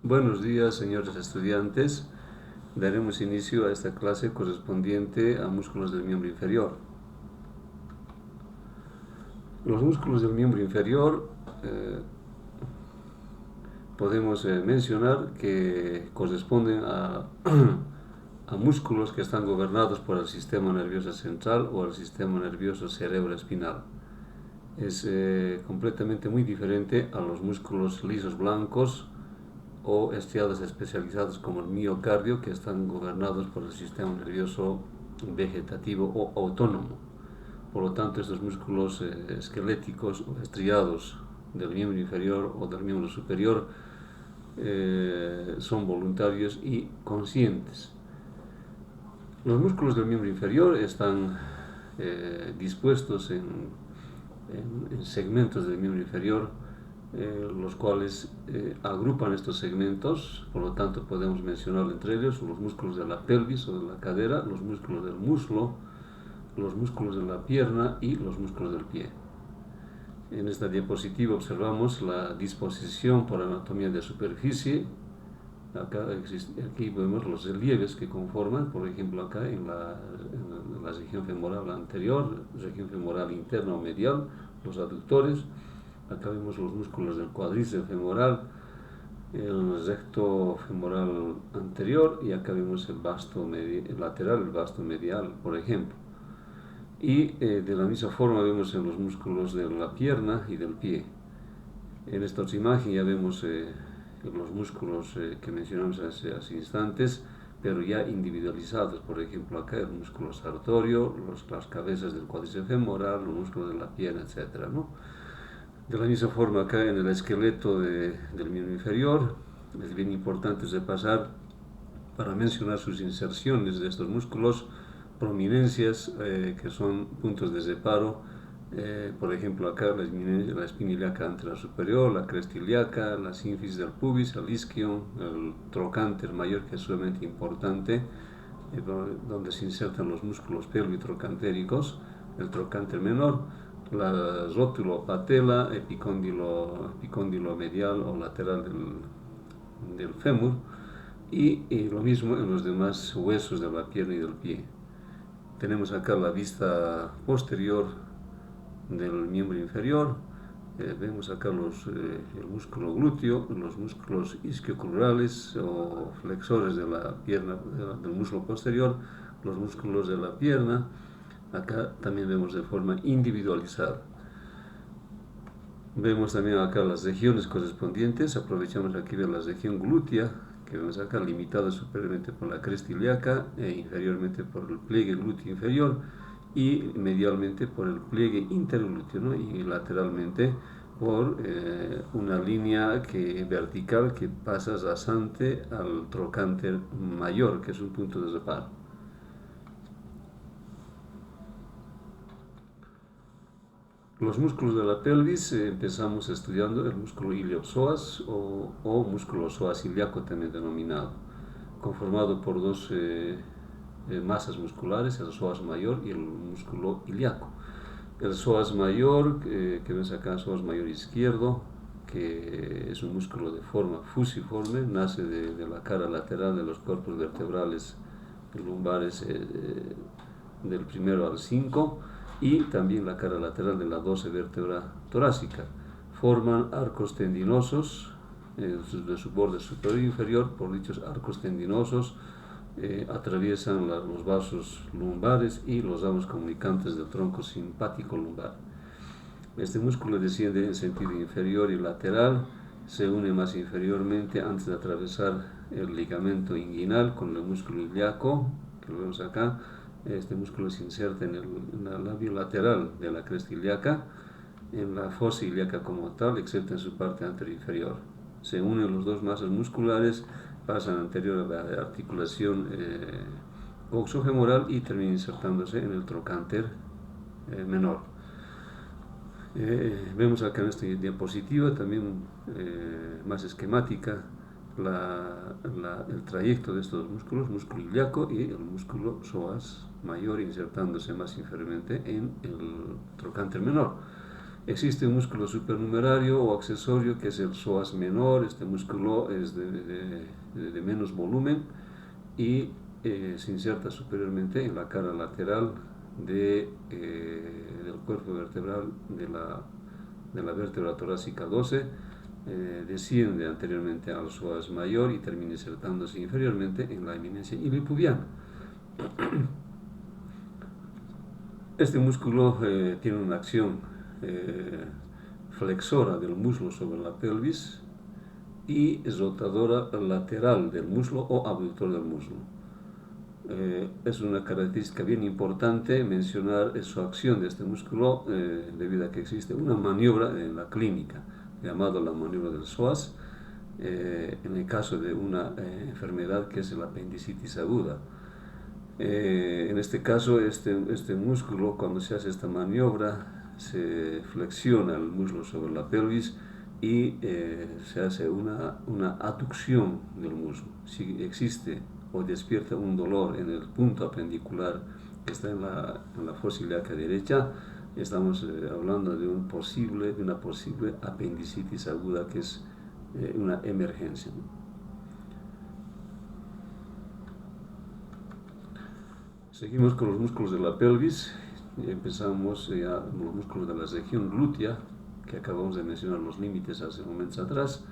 Buenos días, señores estudiantes. Daremos inicio a esta clase correspondiente a músculos del miembro inferior. Los músculos del miembro inferior podemos mencionar que corresponden a músculos que están gobernados por el sistema nervioso central o el sistema nervioso cerebroespinal. Es completamente muy diferente a los músculos lisos blancos o estriados especializados como el miocardio, que están gobernados por el sistema nervioso vegetativo o autónomo. Por lo tanto, estos músculos esqueléticos o estriados del miembro inferior o del miembro superior son voluntarios y conscientes. Los músculos del miembro inferior están dispuestos en segmentos del miembro inferior, los cuales agrupan estos segmentos. Por lo tanto, podemos mencionar entre ellos los músculos de la pelvis o de la cadera, los músculos del muslo, los músculos de la pierna y los músculos del pie. En esta diapositiva observamos la disposición por anatomía de superficie. Aquí vemos los relieves que conforman, por ejemplo, acá en la región femoral anterior, región femoral interna o medial, los aductores. Acá vemos los músculos del cuádriceps femoral, el recto femoral anterior, y acá vemos el vasto lateral, el vasto medial, por ejemplo. Y de la misma forma vemos en los músculos de la pierna y del pie. En esta otra imagen ya vemos los músculos que mencionamos hace instantes, pero ya individualizados. Por ejemplo, acá el músculo sartorio, las cabezas del cuádriceps femoral, los músculos de la pierna, etc., ¿no? De la misma forma, acá en el esqueleto del miembro inferior, es bien importante repasar para mencionar sus inserciones de estos músculos, prominencias que son puntos de separo. Por ejemplo, acá la espina ilíaca anterior superior, la cresta ilíaca, la sínfisis del pubis, el isquion, el trocánter mayor, que es sumamente importante, donde se insertan los músculos pelvitrocantéricos, el trocánter menor, la rótulo-patela, epicóndilo medial o lateral del fémur, y lo mismo en los demás huesos de la pierna y del pie. Tenemos acá la vista posterior del miembro inferior. Vemos acá el músculo glúteo, los músculos isquiocrurales o flexores de la pierna, del músculo posterior, los músculos de la pierna. Acá también vemos de forma individualizada. Vemos también acá las regiones correspondientes. Aprovechamos aquí ver la región glútea, que vemos acá limitada superiormente por la cresta ilíaca e inferiormente por el pliegue glúteo inferior, y medialmente por el pliegue interglúteo, ¿no? Y lateralmente por una línea vertical que pasa rasante al trocánter mayor, que es un punto de reparo. Los músculos de la pelvis, empezamos estudiando el músculo iliopsoas o músculo psoas ilíaco también denominado, conformado por dos masas musculares, el psoas mayor y el músculo ilíaco. El psoas mayor, que ves acá, el psoas mayor izquierdo, que es un músculo de forma fusiforme, nace de la cara lateral de los cuerpos vertebrales lumbares del primero al 5, y también la cara lateral de la 12 vértebra torácica. Forman arcos tendinosos de su borde superior e inferior. Por dichos arcos tendinosos atraviesan los vasos lumbares y los ramos comunicantes del tronco simpático lumbar. Este músculo desciende en sentido inferior y lateral, se une más inferiormente antes de atravesar el ligamento inguinal con el músculo ilíaco, que lo vemos acá. Este músculo se inserta en el labio lateral de la cresta ilíaca, en la fosa ilíaca como tal, excepto en su parte anterior inferior. Se unen los dos masas musculares, pasan anterior a la articulación coxofemoral y terminan insertándose en el trocánter menor. Vemos acá en esta diapositiva también más esquemática el trayecto de estos músculos, músculo ilíaco y el músculo psoas mayor, insertándose más inferiormente en el trocánter menor. Existe un músculo supernumerario o accesorio que es el psoas menor. Este músculo es de menos volumen y se inserta superiormente en la cara lateral del cuerpo vertebral de la vértebra torácica 12, desciende anteriormente al psoas mayor y termina insertándose inferiormente en la eminencia ilipubiana. Este músculo tiene una acción flexora del muslo sobre la pelvis y rotadora lateral del muslo o abductor del muslo. Es una característica bien importante mencionar su acción de este músculo debido a que existe una maniobra en la clínica llamada la maniobra del psoas en el caso de una enfermedad que es la apendicitis aguda. En este caso, este músculo, cuando se hace esta maniobra, se flexiona el muslo sobre la pelvis y se hace una aducción del muslo. Si existe o despierta un dolor en el punto apendicular que está en la fosa ilíaca derecha, estamos hablando de una posible apendicitis aguda, que es una emergencia. Seguimos con los músculos de la pelvis. Empezamos ya con los músculos de la región glútea, que acabamos de mencionar los límites hace momentos atrás.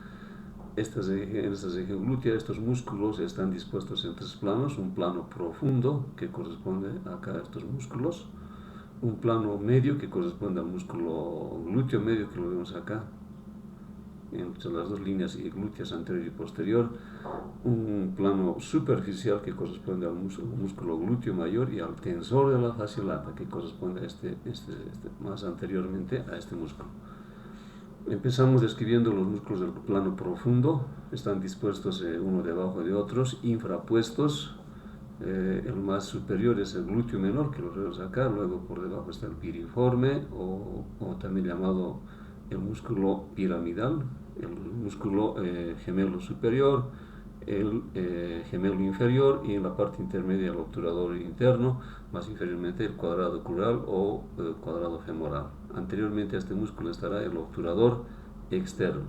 En esta región glútea, estos músculos están dispuestos en tres planos: un plano profundo, que corresponde acá a estos músculos; un plano medio, que corresponde al músculo glúteo medio, que lo vemos acá, entre las dos líneas glúteas anterior y posterior; un plano superficial, que corresponde al músculo glúteo mayor, y al tensor de la fascia lata, que corresponde a más anteriormente a este músculo. Empezamos describiendo los músculos del plano profundo. Están dispuestos uno debajo de otros, infrapuestos. El más superior es el glúteo menor, que lo vemos acá. Luego por debajo está el piriforme, o también llamado el músculo piramidal, el músculo gemelo superior, el gemelo inferior, y en la parte intermedia el obturador interno, más inferiormente el cuadrado crural o cuadrado femoral. Anteriormente a este músculo estará el obturador externo.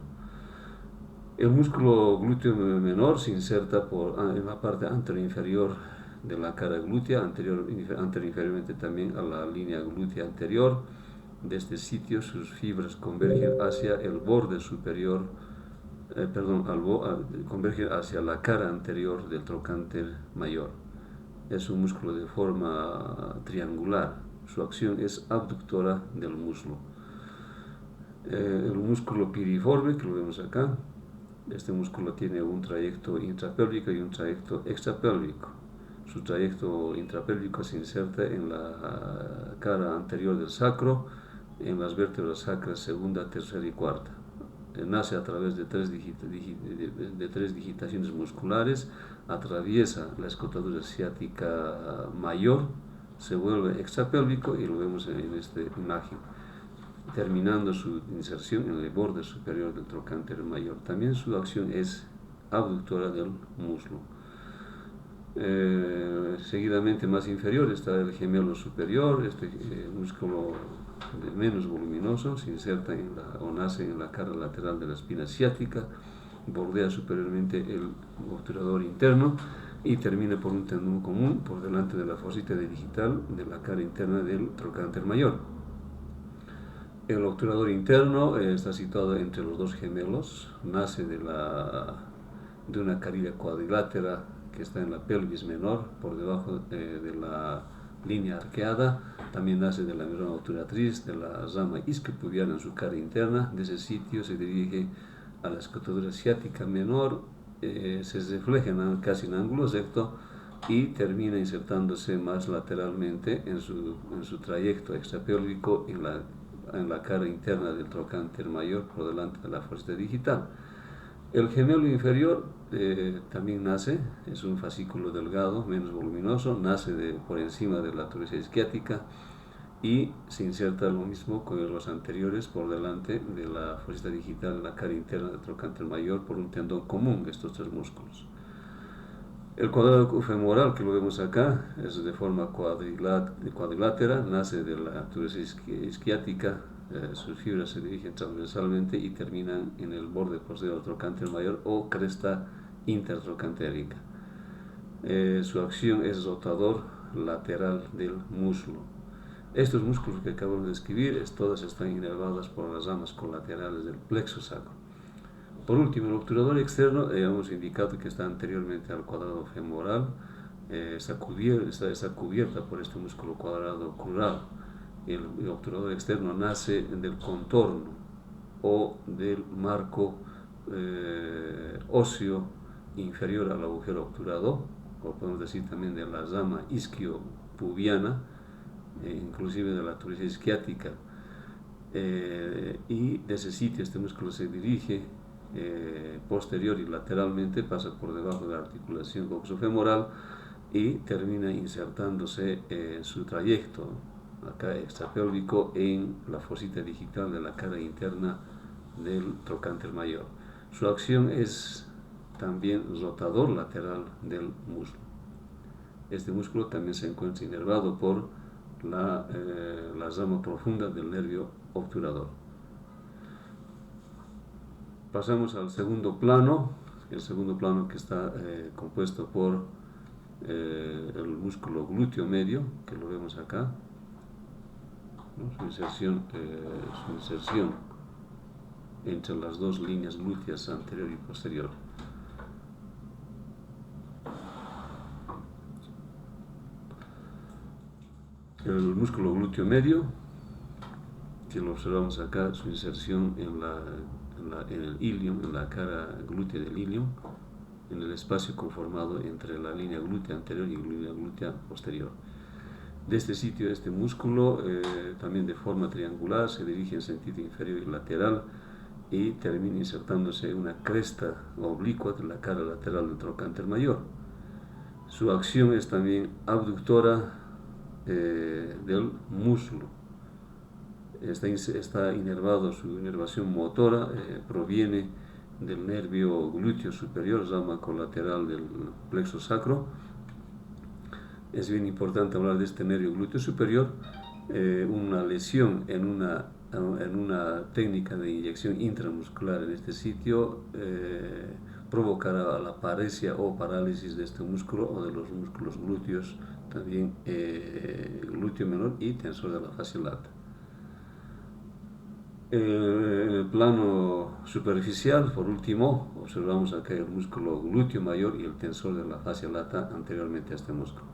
El músculo glúteo menor se inserta en la parte anteroinferior de la cara glútea, anteriormente también a la línea glútea anterior. De este sitio sus fibras convergen hacia el borde superior, convergen hacia la cara anterior del trocánter mayor. Es un músculo de forma triangular. Su acción es abductora del muslo. El músculo piriforme, que lo vemos acá, este músculo tiene un trayecto intrapélvico y un trayecto extrapélvico. Su trayecto intrapélvico se inserta en la cara anterior del sacro, en las vértebras sacras segunda, tercera y cuarta. Nace a través de tres digitaciones musculares, atraviesa la escotadura ciática mayor, se vuelve extrapélvico, y lo vemos en esta imagen, terminando su inserción en el borde superior del trocánter mayor. También su acción es abductora del muslo. Seguidamente, más inferior, está el gemelo superior. Este músculo menos voluminoso se inserta o nace en la cara lateral de la espina ciática, bordea superiormente el obturador interno y termina por un tendón común por delante de la fosita digital de la cara interna del trocánter mayor. El obturador interno está situado entre los dos gemelos, nace de una carilla cuadrilátera que está en la pelvis menor, por debajo de la línea arqueada. También nace de la membrana obturatriz de la rama isquiopubiana en su cara interna. De ese sitio se dirige a la escotadura ciática menor, se refleja casi en ángulo recto y termina insertándose más lateralmente en su trayecto extrapélvico en la cara interna del trocánter mayor, por delante de la fosa digital. El gemelo inferior también nace, es un fascículo delgado, menos voluminoso, nace por encima de la tuberosidad isquiática y se inserta lo mismo con los anteriores por delante de la fosa digital en la cara interna del trocánter mayor por un tendón común de estos tres músculos. El cuadrado femoral, que lo vemos acá, es de forma cuadrilátera, nace de la tuberosidad isquiática sus fibras se dirigen transversalmente y terminan en el borde posterior del trocánter mayor o cresta intertrocantérica. Su acción es rotador lateral del muslo. Estos músculos que acabo de describir, todas están inervadas por las ramas colaterales del plexo sacro. Por último, el obturador externo, hemos indicado que está anteriormente al cuadrado femoral, está cubierta por este músculo cuadrado crural. El obturador externo nace del contorno o del marco óseo inferior al agujero obturador, o podemos decir también de la rama isquiopubiana, inclusive de la tuberosidad isquiática, y de ese sitio este músculo se dirige posterior y lateralmente, pasa por debajo de la articulación coxofemoral y termina insertándose en su trayecto acá extrapélvico en la fosita digital de la cara interna del trocánter mayor. Su acción es también rotador lateral del muslo. Este músculo también se encuentra inervado por la rama profunda del nervio obturador. Pasamos al segundo plano, el segundo plano que está compuesto por el músculo glúteo medio, que lo vemos acá, ¿no? Su inserción entre las dos líneas glúteas anterior y posterior. El músculo glúteo medio, que lo observamos acá, su inserción en el ilium, en la cara glútea del ilium, en el espacio conformado entre la línea glútea anterior y la línea glútea posterior. De este sitio, este músculo, también de forma triangular, se dirige en sentido inferior y lateral y termina insertándose en una cresta oblicua de la cara lateral del trocánter mayor. Su acción es también abductora del muslo. Está inervado, su inervación motora proviene del nervio glúteo superior, rama colateral del plexo sacro. Es bien importante hablar de este nervio glúteo superior. Una lesión en una técnica de inyección intramuscular en este sitio provocará la paresia o parálisis de este músculo o de los músculos glúteos, también glúteo menor y tensor de la fascia lata. En el plano superficial, por último, observamos acá el músculo glúteo mayor y el tensor de la fascia lata anteriormente a este músculo.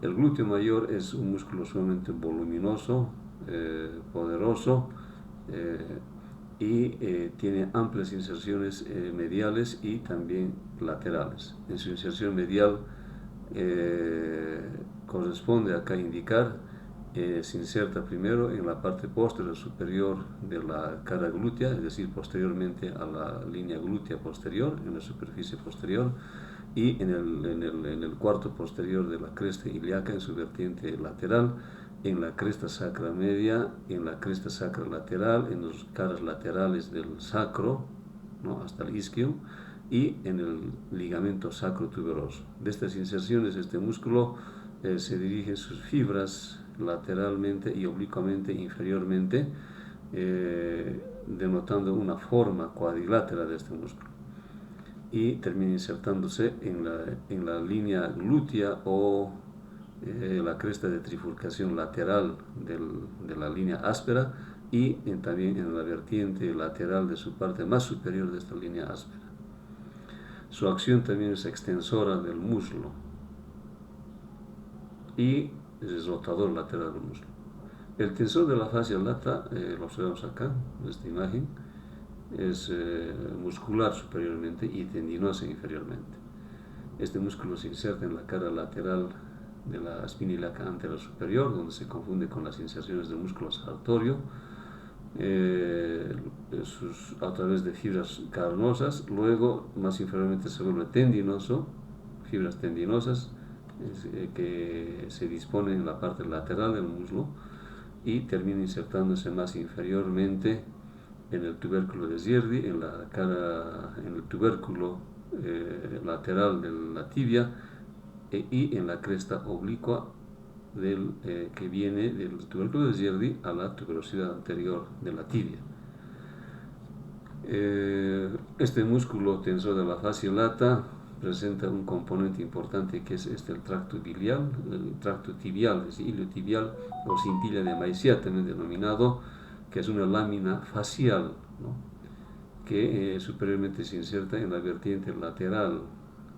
El glúteo mayor es un músculo sumamente voluminoso, poderoso, y tiene amplias inserciones mediales y también laterales. En su inserción medial corresponde acá indicar, se inserta primero en la parte posterior superior de la cara glútea, es decir, posteriormente a la línea glútea posterior, en la superficie posterior, y en el cuarto posterior de la cresta ilíaca, en su vertiente lateral, en la cresta sacra media, en la cresta sacra lateral, en las caras laterales del sacro, ¿no?, hasta el isquio, y en el ligamento sacrotuberoso. De estas inserciones, este músculo se dirigen sus fibras lateralmente y oblicuamente inferiormente, denotando una forma cuadrilátera de este músculo, y termina insertándose en la línea glútea o la cresta de trifurcación lateral de la línea áspera y también en la vertiente lateral de su parte más superior de esta línea áspera. Su acción también es extensora del muslo y es rotador lateral del muslo. El tensor de la fascia lata, lo observamos acá, en esta imagen, es muscular superiormente y tendinoso inferiormente. Este músculo se inserta en la cara lateral de la espina ilíaca anterior superior, donde se confunde con las inserciones del músculo sartorio, a través de fibras carnosas. Luego, más inferiormente, se vuelve tendinoso, fibras tendinosas que se disponen en la parte lateral del muslo y termina insertándose más inferiormente en el tubérculo de Zierdi, en el tubérculo lateral de la tibia y en la cresta oblicua que viene del tubérculo de Yerdi a la tuberosidad anterior de la tibia. Este músculo tensor de la fascia lata presenta un componente importante que es el tracto biliar, el tracto tibial, es iliotibial o cintilla de Maillard también denominado, que es una lámina facial, ¿no?, que superiormente se inserta en la vertiente lateral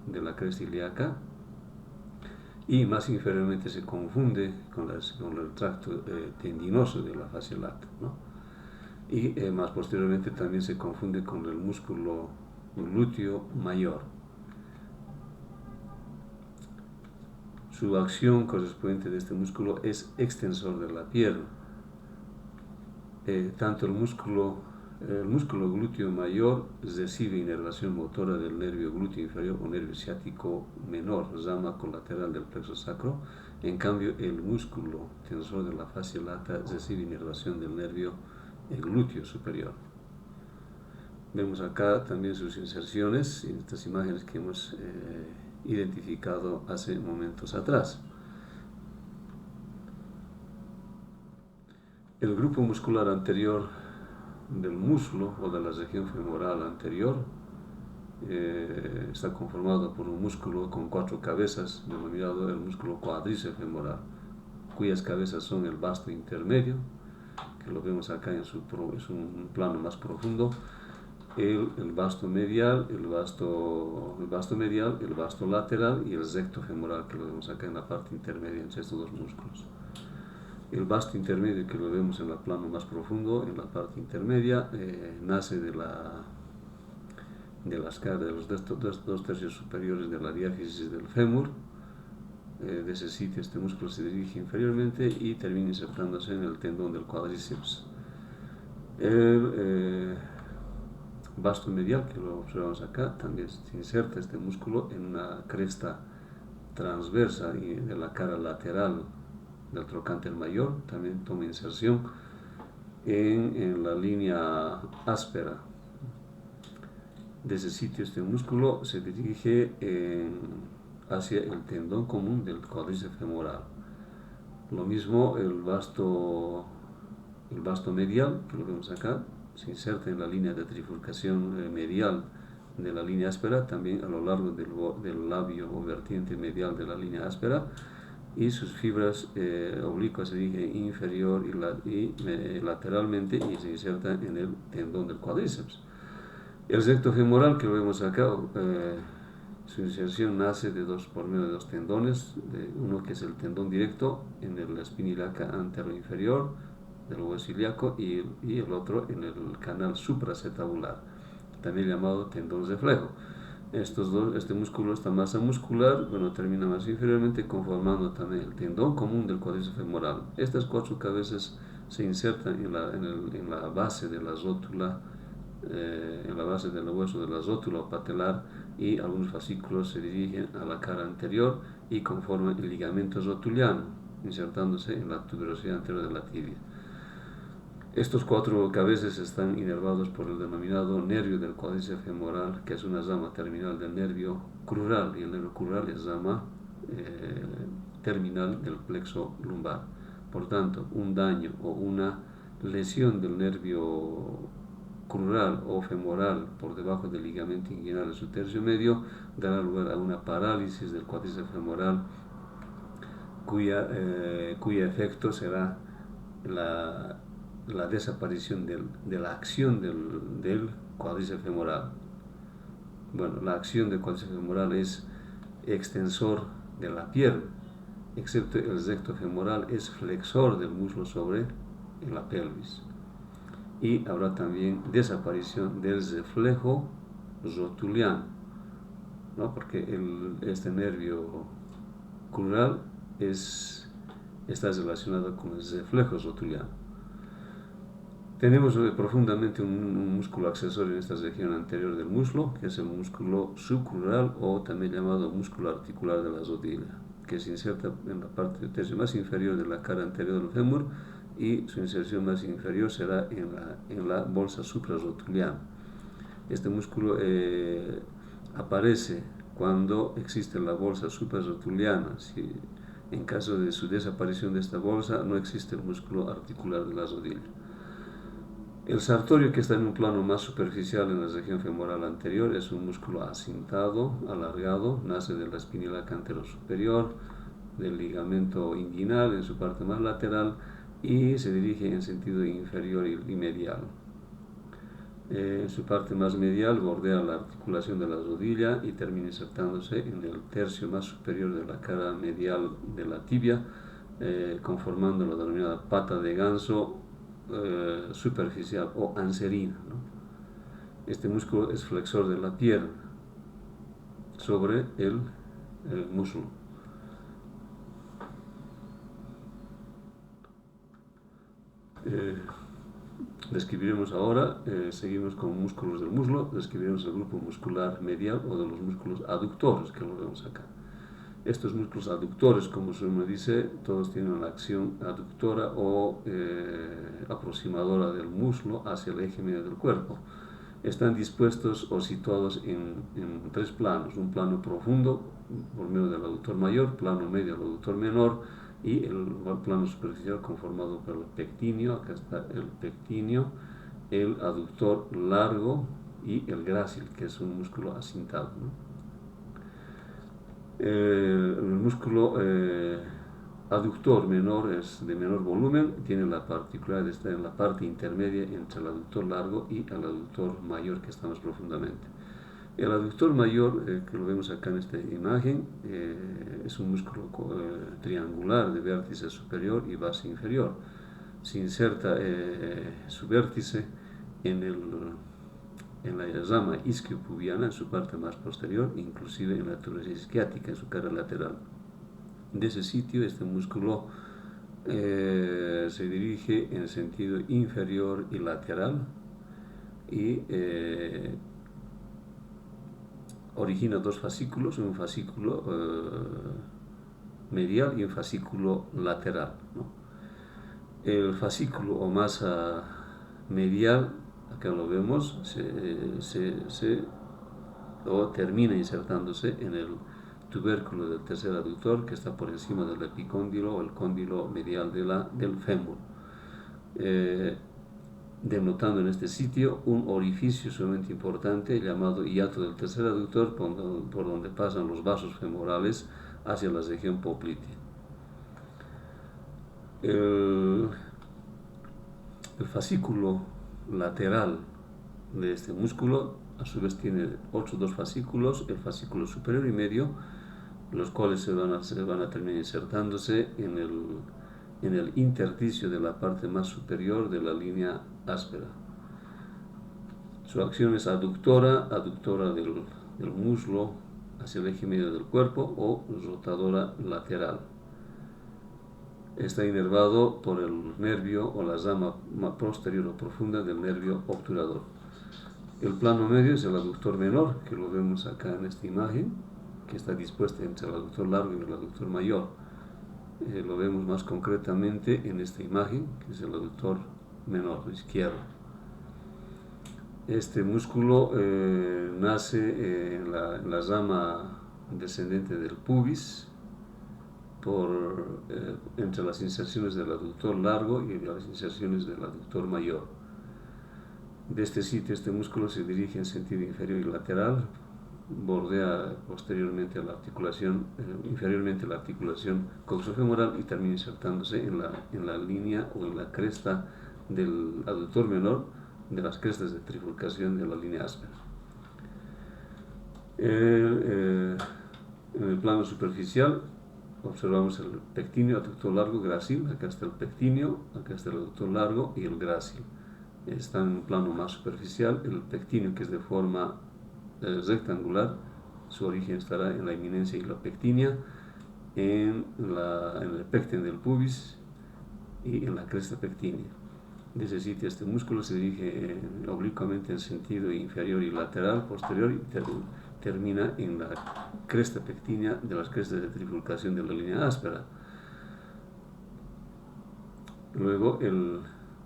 de la cresta ilíaca y más inferiormente se confunde con el tracto tendinoso de la fascia lata, ¿no? Y más posteriormente también se confunde con el músculo glúteo mayor. Su acción correspondiente de este músculo es extensor de la pierna. Tanto el músculo glúteo mayor recibe inervación motora del nervio glúteo inferior o nervio ciático menor, rama colateral del plexo sacro. En cambio, el músculo tensor de la fascia lata recibe inervación del nervio glúteo superior. Vemos acá también sus inserciones en estas imágenes que hemos identificado hace momentos atrás. El grupo muscular anterior del muslo o de la región femoral anterior está conformado por un músculo con 4 cabezas denominado el músculo cuádriceps femoral, cuyas cabezas son el vasto intermedio, que lo vemos acá es un plano más profundo, el vasto medial, el vasto lateral y el recto femoral, que lo vemos acá en la parte intermedia entre estos dos músculos. El vasto intermedio, que lo vemos en el plano más profundo, en la parte intermedia, nace de los 2 tercios superiores de la diáfisis del fémur. De ese sitio este músculo se dirige inferiormente y termina insertándose en el tendón del cuádriceps. El vasto medial, que lo observamos acá, también se inserta este músculo en una cresta transversa y de la cara lateral del trocánter mayor. También toma inserción en la línea áspera. De ese sitio este músculo se dirige hacia el tendón común del cuádriceps femoral. Lo mismo el vasto medial, que lo vemos acá, se inserta en la línea de trifurcación medial de la línea áspera, también a lo largo del labio o vertiente medial de la línea áspera, y sus fibras oblicuas se dirigen inferior y lateralmente y se inserta en el tendón del cuádriceps. El recto femoral, que lo vemos acá, su inserción nace por medio de 2 tendones, uno que es el tendón directo en la espina ilíaca anteroinferior del hueso ilíaco y el otro en el canal supracetabular, también llamado tendón reflejo. Este músculo, esta masa muscular, termina más inferiormente conformando también el tendón común del cuádriceps femoral. Estas 4 cabezas se insertan en la base de la rótula, en la base del hueso de la rótula o patelar, y algunos fascículos se dirigen a la cara anterior y conforman el ligamento rotuliano, insertándose en la tuberosidad anterior de la tibia. Estos 4 cabezas están inervados por el denominado nervio del cuádriceps femoral, que es una rama terminal del nervio crural, y el nervio crural es rama terminal del plexo lumbar. Por tanto, un daño o una lesión del nervio crural o femoral por debajo del ligamento inguinal de su tercio medio dará lugar a una parálisis del cuádriceps femoral, cuya efecto será la desaparición de la acción del cuádriceps femoral. La acción del cuádriceps femoral es extensor de la pierna, excepto el recto femoral es flexor del muslo sobre la pelvis. Y habrá también desaparición del reflejo rotuliano, ¿no? Porque este nervio crural está relacionado con el reflejo rotuliano. Tenemos profundamente un músculo accesorio en esta región anterior del muslo, que es el músculo subcrural o también llamado músculo articular de la rodilla, que se inserta en la parte del tercio más inferior de la cara anterior del fémur, y su inserción más inferior será en la bolsa suprarrotuliana. Este músculo aparece cuando existe la bolsa suprarrotuliana. En caso de su desaparición de esta bolsa, no existe el músculo articular de la rodilla. El sartorio, que está en un plano más superficial en la región femoral anterior, es un músculo asintado, alargado, nace de la espinilla anterosuperior, del ligamento inguinal en su parte más lateral y se dirige en sentido inferior y medial. En su parte más medial bordea la articulación de la rodilla y termina insertándose en el tercio más superior de la cara medial de la tibia, conformando la denominada pata de ganso superficial o anserina, ¿no? Este músculo es flexor de la pierna sobre el muslo. Describiremos ahora, seguimos con músculos del muslo, describiremos el grupo muscular medial o de los músculos aductores, que lo vemos acá. Estos músculos aductores, como se me dice, todos tienen una acción aductora o aproximadora del muslo hacia el eje medio del cuerpo. Están dispuestos o situados en tres planos: un plano profundo por medio del aductor mayor, plano medio del aductor menor y el plano superficial conformado por el pectíneo. Acá está el pectíneo, el aductor largo y el grácil, que es un músculo asintado, ¿no? El músculo aductor menor es de menor volumen, tiene la particularidad de estar en la parte intermedia entre el aductor largo y el aductor mayor, que está más profundamente. El aductor mayor, que lo vemos acá en esta imagen, es un músculo triangular de vértice superior y base inferior. Se inserta su vértice en la rama isquiopubiana, en su parte más posterior, inclusive en la tuberosidad isquiática, en su cara lateral. De ese sitio, este músculo se dirige en sentido inferior y lateral y origina dos fascículos, un fascículo medial y un fascículo lateral, ¿no? El fascículo o masa medial, acá lo vemos, termina insertándose en el tubérculo del tercer aductor, que está por encima del epicóndilo o el cóndilo medial del fémur, denotando en este sitio un orificio sumamente importante llamado hiato del tercer aductor, por donde pasan los vasos femorales hacia la región poplitea. El fascículo lateral de este músculo a su vez tiene otros dos fascículos, el fascículo superior y medio, los cuales se van a terminar insertándose en el intersticio de la parte más superior de la línea áspera. Su acción es aductora del muslo hacia el eje medio del cuerpo, o rotadora lateral. Está inervado por el nervio o la rama posterior o profunda del nervio obturador. El plano medio es el aductor menor, que lo vemos acá en esta imagen, que está dispuesta entre el aductor largo y el aductor mayor. Lo vemos más concretamente en esta imagen, que es el aductor menor izquierdo. Este músculo nace en la rama descendente del pubis, entre las inserciones del aductor largo y las inserciones del aductor mayor. De este sitio, este músculo se dirige en sentido inferior y lateral, bordea posteriormente a la articulación, inferiormente a la articulación coxofemoral y termina insertándose en la línea o en la cresta del aductor menor, de las crestas de trifurcación de la línea áspera. En el plano superficial observamos el pectíneo, aductor largo, grácil. Acá está el pectíneo, acá está el aductor largo y el grácil. Está en un plano más superficial. El pectíneo, que es de forma rectangular, su origen estará en la eminencia hilopectínea, en el pecten del pubis y en la cresta pectínea. De ese sitio, este músculo se dirige oblicuamente en sentido inferior y lateral, posterior, y termina en la cresta pectínea de las crestas de trifurcación de la línea áspera. Luego el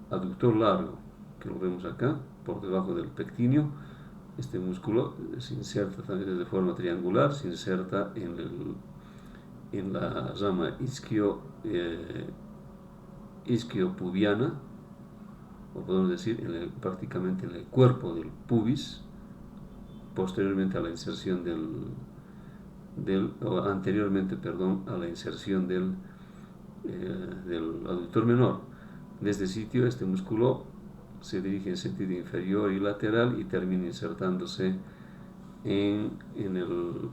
aductor largo, que lo vemos acá, por debajo del pectíneo. Este músculo se inserta también de forma triangular, se inserta en en la rama isquiopubiana, o podemos decir prácticamente en el cuerpo del pubis, posteriormente a la inserción o anteriormente, perdón, a la inserción del aductor menor. De este sitio, este músculo se dirige en sentido inferior y lateral y termina insertándose en el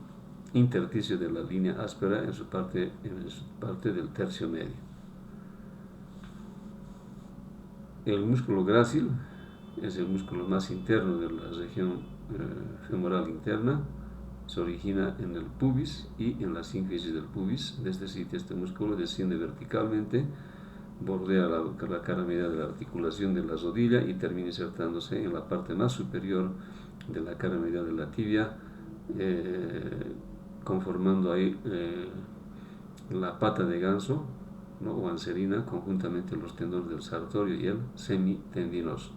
intersticio de la línea áspera en su parte del tercio medio. El músculo grácil es el músculo más interno de la región femoral interna. Se origina en el pubis y en la sínfisis del pubis. De este sitio, este músculo desciende verticalmente, bordea la cara media de la articulación de la rodilla y termina insertándose en la parte más superior de la cara media de la tibia, conformando ahí la pata de ganso, ¿no?, o anserina, conjuntamente los tendones del sartorio y el semitendinoso.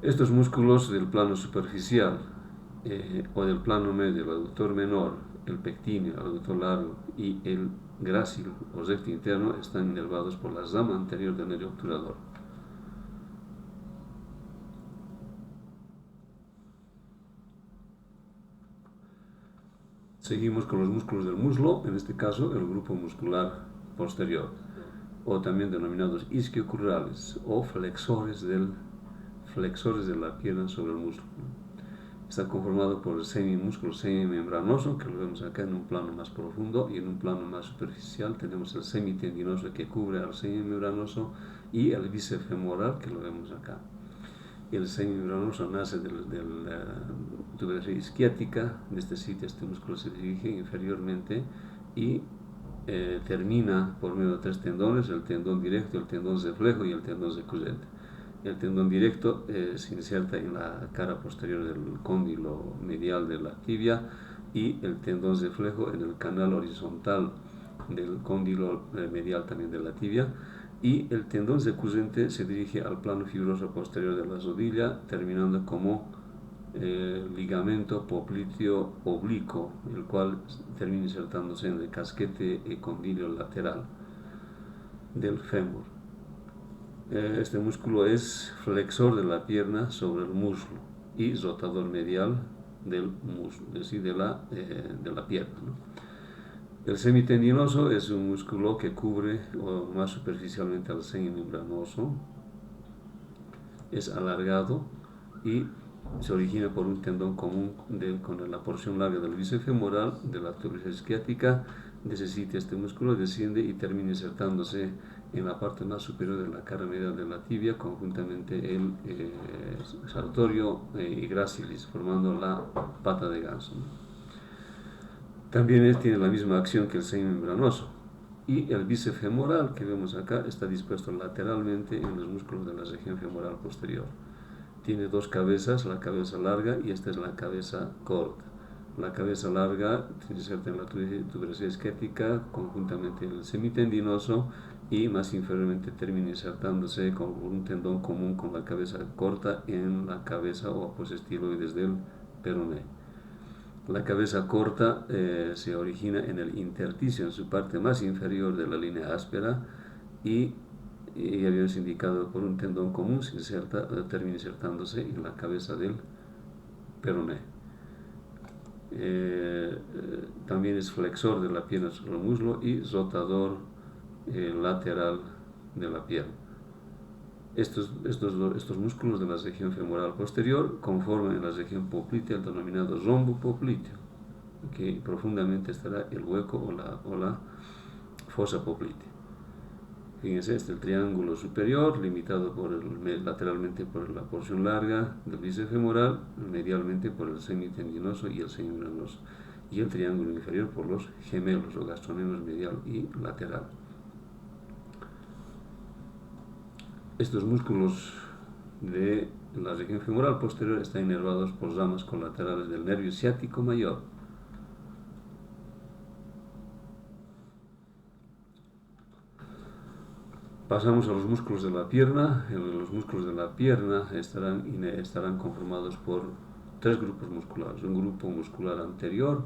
Estos músculos del plano superficial o del plano medio, el aductor menor, el pectíneo, el aductor largo y el grácil o recto interno, están inervados por la rama anterior del nervio obturador. Seguimos con los músculos del muslo, en este caso el grupo muscular posterior, o también denominados isquiocurrales o flexores de la pierna sobre el muslo. Está conformado por el semimúsculo semimembranoso, que lo vemos acá en un plano más profundo, y en un plano más superficial tenemos el semitendinoso que cubre al semimembranoso y el bíceps femoral, que lo vemos acá. El semimembranoso nace de la tuberosidad isquiática. De este sitio este músculo se dirige inferiormente y termina por medio de 3 tendones: el tendón directo, el tendón reflejo y el tendón recurrente. El tendón directo se inserta en la cara posterior del cóndilo medial de la tibia, y el tendón reflejo en el canal horizontal del cóndilo medial también de la tibia, y el tendón recurrente se dirige al plano fibroso posterior de la rodilla, terminando como ligamento popliteo oblicuo, el cual termina insertándose en el casquete condilio lateral del fémur. Este músculo es flexor de la pierna sobre el muslo y rotador medial del muslo, es decir, de la pierna, ¿no? El semitendinoso es un músculo que cubre más superficialmente al semimembranoso, es alargado y se origina por un tendón común con la porción larga del bíceps femoral de la tuberosidad isquiática. De ese sitio este músculo desciende y termina insertándose en la parte más superior de la cara medial de la tibia, conjuntamente el sartorio y gracilis, formando la pata de ganso. También tiene la misma acción que el semimembranoso. Y el bíceps femoral que vemos acá está dispuesto lateralmente en los músculos de la región femoral posterior. Tiene 2 cabezas, la cabeza larga y esta es la cabeza corta. La cabeza larga se inserta en la tuberosidad isquiática, conjuntamente en el semitendinoso, y más inferiormente termina insertándose con un tendón común con la cabeza corta en la cabeza o apostiloides del peroné. La cabeza corta se origina en el intersticio, en su parte más inferior de la línea áspera, y habíamos indicado por un tendón común termina insertándose en la cabeza del peroné. También es flexor de la pierna sobre el muslo y rotador lateral de la pierna. Estos músculos de la región femoral posterior conforman en la región poplitea el denominado rombo popliteo, que profundamente estará el hueco o la fosa poplitea. Fíjense, este es el triángulo superior, limitado lateralmente por la porción larga del bíceps femoral, medialmente por el semitendinoso y el semimembranoso, y el triángulo inferior por los gemelos o gastrocnemios medial y lateral. Estos músculos de la región femoral posterior están inervados por ramas colaterales del nervio ciático mayor. Pasamos a los músculos de la pierna. Los músculos de la pierna estarán conformados por 3 grupos musculares. Un grupo muscular anterior,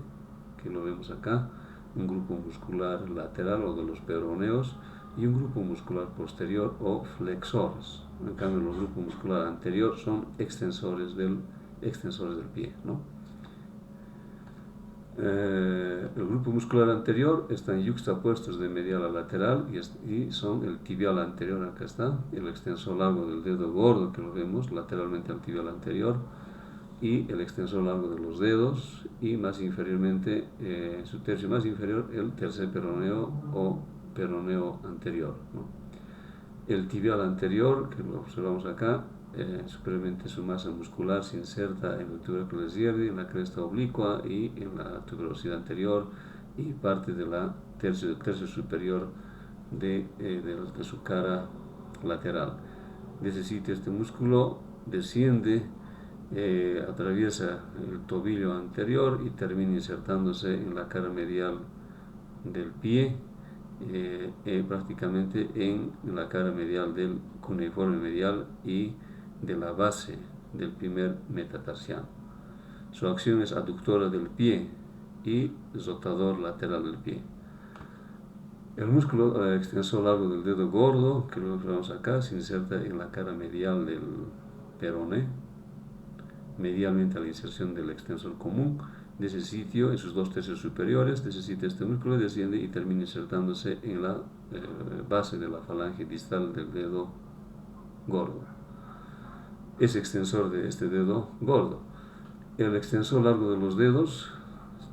que lo vemos acá, un grupo muscular lateral o de los peroneos y un grupo muscular posterior o flexores. En cambio, los grupos muscular anterior son extensores del pie, ¿no? El grupo muscular anterior están yuxtapuestos de medial a lateral y son el tibial anterior, acá está, el extensor largo del dedo gordo, que lo vemos lateralmente al tibial anterior, y el extensor largo de los dedos, y más inferiormente, en su tercio más inferior, el tercer peroneo o peroneo anterior, ¿no? El tibial anterior, que lo observamos acá, superiormente su masa muscular se inserta en el tubérculo esguerdi, en la cresta oblicua y en la tuberosidad anterior y parte del tercio superior de su cara lateral. De ese sitio este músculo desciende, atraviesa el tobillo anterior y termina insertándose en la cara medial del pie, prácticamente en la cara medial del cuneiforme medial y de la base del primer metatarsiano. Su acción es aductora del pie y rotador lateral del pie. El músculo extensor largo del dedo gordo, que lo vemos acá, se inserta en la cara medial del peroné, medialmente a la inserción del extensor común. De ese sitio, en sus dos tercios superiores, de ese sitio este músculo desciende y termina insertándose en la base de la falange distal del dedo gordo. Es extensor de este dedo gordo. El extensor largo de los dedos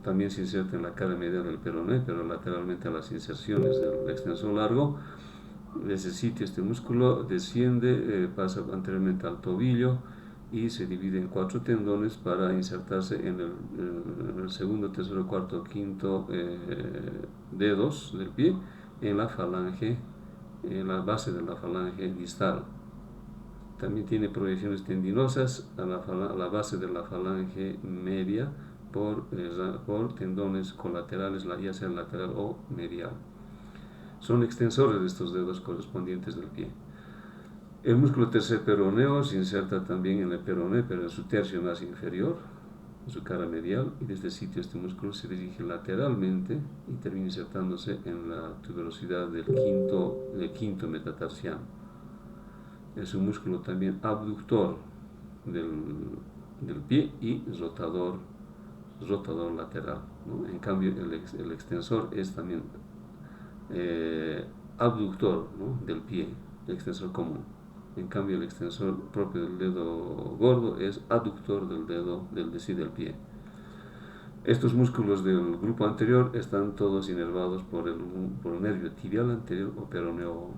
también se inserta en la cara medial del peroné, pero lateralmente a las inserciones del extensor largo. De ese sitio este músculo desciende, pasa anteriormente al tobillo y se divide en 4 tendones para insertarse en el segundo, tercero, cuarto, quinto dedos del pie en la falange, en la base de la falange distal. También tiene proyecciones tendinosas a la base de la falange media por tendones colaterales, ya sea lateral o medial. Son extensores de estos dedos correspondientes del pie. El músculo tercer peroneo se inserta también en el peroné, pero en su tercio más inferior, en su cara medial, y desde este sitio este músculo se dirige lateralmente y termina insertándose en la tuberosidad del quinto metatarsiano. Es un músculo también abductor del pie y rotador lateral, ¿no? En cambio, el extensor es también abductor, ¿no?, del pie, el extensor común. En cambio, el extensor propio del dedo gordo es aductor del pie. Estos músculos del grupo anterior están todos inervados por el nervio tibial anterior o peroneo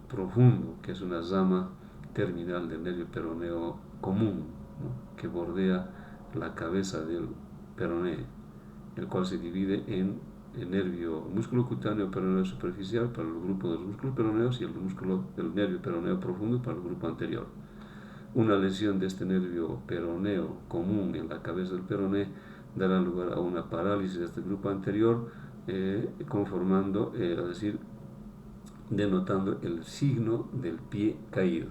profundo, que es una rama terminal del nervio peroneo común, ¿no?, que bordea la cabeza del peroné, el cual se divide en el músculo cutáneo peroneo superficial para el grupo de los músculos peroneos y el nervio peroneo profundo para el grupo anterior. Una lesión de este nervio peroneo común en la cabeza del peroné dará lugar a una parálisis de este grupo anterior, denotando el signo del pie caído.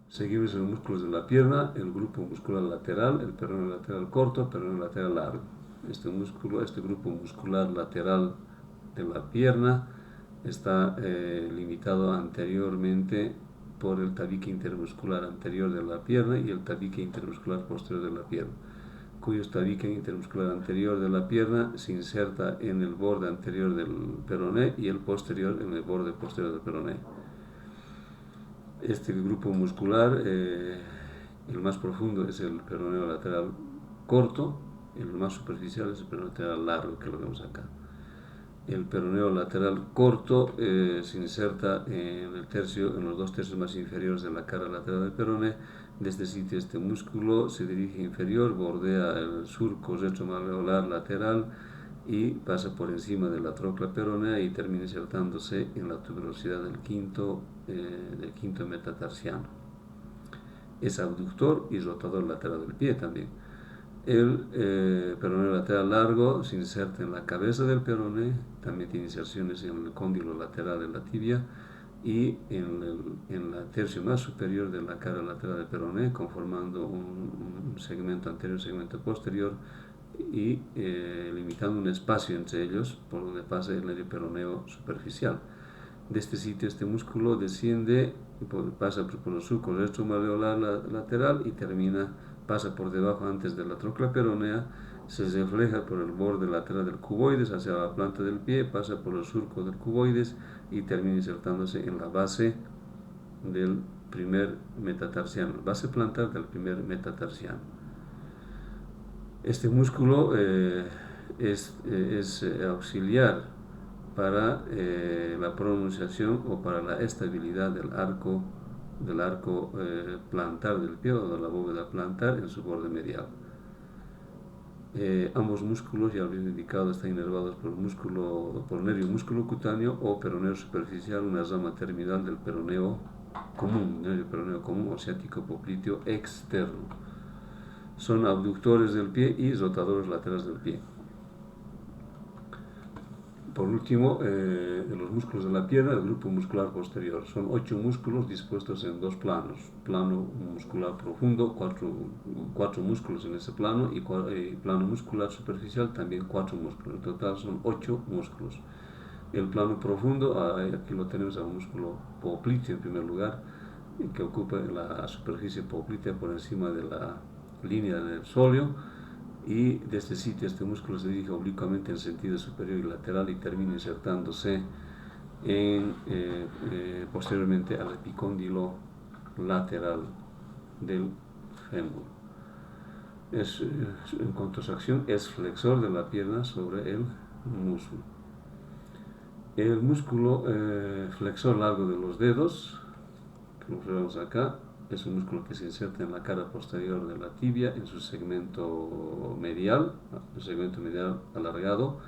Seguimos en los músculos de la pierna, el grupo muscular lateral, el peroneo lateral corto, el peroneo lateral largo. Este grupo muscular lateral de la pierna está limitado anteriormente por el tabique intermuscular anterior de la pierna y el tabique intermuscular posterior de la pierna, cuyo tabique intermuscular anterior de la pierna se inserta en el borde anterior del peroné y el posterior en el borde posterior del peroné. Este grupo muscular, el más profundo es el peroneo lateral corto, el más superficial es el peroneo lateral largo, que lo vemos acá. El peroneo lateral corto se inserta en los 2 tercios más inferiores de la cara lateral del peroné. Desde este sitio este músculo se dirige inferior, bordea el surco retromalleolar lateral y pasa por encima de la trocla peronea y termina insertándose en la tuberosidad del quinto metatarsiano. Es abductor y rotador lateral del pie también. El peroneo lateral largo se inserta en la cabeza del peroné, también tiene inserciones en el cóndilo lateral de la tibia y en la tercio más superior de la cara lateral del peroné, conformando un segmento anterior y segmento posterior, y limitando un espacio entre ellos por donde pasa el nervio peroneo superficial. De este sitio este músculo desciende, pasa por los surcos retromalleolar lateral y pasa por debajo antes de la trócula peronea, se refleja por el borde lateral del cuboides hacia la planta del pie, pasa por el surco del cuboides y termina insertándose en la base del primer metatarsiano, base plantar del primer metatarsiano. Este músculo es auxiliar para la pronunciación o para la estabilidad del arco plantar del pie o de la bóveda plantar en su borde medial. Ambos músculos, ya lo he indicado, están inervados por nervio músculo cutáneo o peroneo superficial, una rama terminal del peroneo común, nervio peroneo común o ciático popliteo externo. Son abductores del pie y rotadores laterales del pie. Por último, los músculos de la pierna, el grupo muscular posterior. Son 8 músculos dispuestos en 2 planos. Plano muscular profundo, 4 músculos en ese plano, y plano muscular superficial, también 4 músculos. En total son 8 músculos. El plano profundo, aquí lo tenemos al músculo popliteo en primer lugar, que ocupa la superficie poplitea por encima de la línea del sóleo, y de este sitio este músculo se dirige oblicuamente en sentido superior y lateral y termina insertándose posteriormente al epicóndilo lateral del fémur. En cuanto a su acción, es flexor de la pierna sobre el muslo. El músculo flexor largo de los dedos, que lo vemos acá, es un músculo que se inserta en la cara posterior de la tibia, en su segmento medial alargado,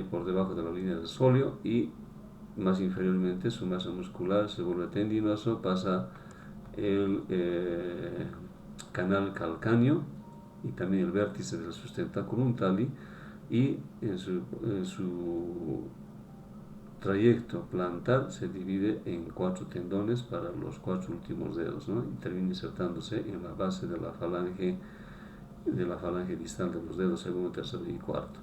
por debajo de la línea del sóleo, y más inferiormente su masa muscular se vuelve tendinoso, pasa el canal calcáneo y también el vértice del sustentaculum tali, y en su trayecto plantar se divide en 4 tendones para los 4 últimos dedos, ¿no? Y termina insertándose en la base de la falange distal de los dedos segundo, tercero y cuarto.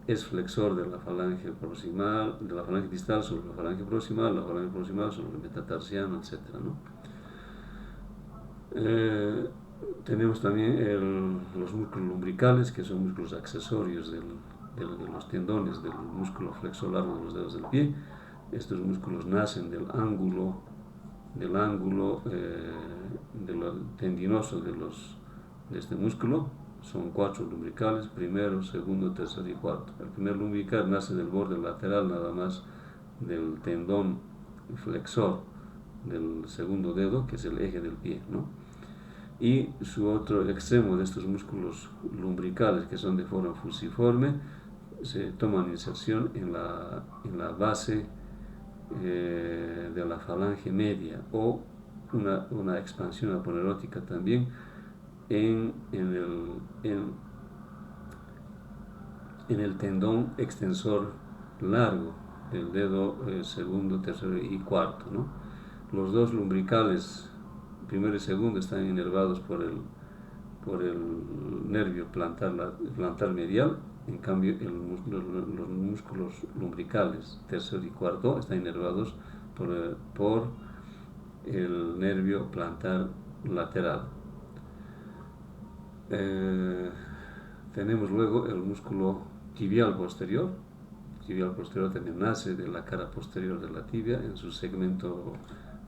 Es flexor de la falange proximal, de la falange distal sobre la falange proximal sobre el metatarsiano, etc., ¿no? Tenemos también los músculos lumbricales, que son músculos accesorios de los tendones del músculo flexor largo de los dedos del pie. Estos músculos nacen del ángulo tendinoso de este músculo. Son 4 lumbricales, primero, segundo, tercero y cuarto. El primer lumbrical nace del borde lateral nada más del tendón flexor del segundo dedo, que es el eje del pie, ¿no? Y su otro extremo de estos músculos lumbricales, que son de forma fusiforme, se toman inserción en la base de la falange media, o una expansión aponeurótica también en el tendón extensor largo del dedo segundo, tercero y cuarto, ¿no? Los dos lumbricales primero y segundo están inervados por el nervio plantar medial. En cambio, los músculos lumbricales tercero y cuarto están inervados por el nervio plantar lateral. Tenemos luego el músculo tibial posterior. El tibial posterior también nace de la cara posterior de la tibia en su segmento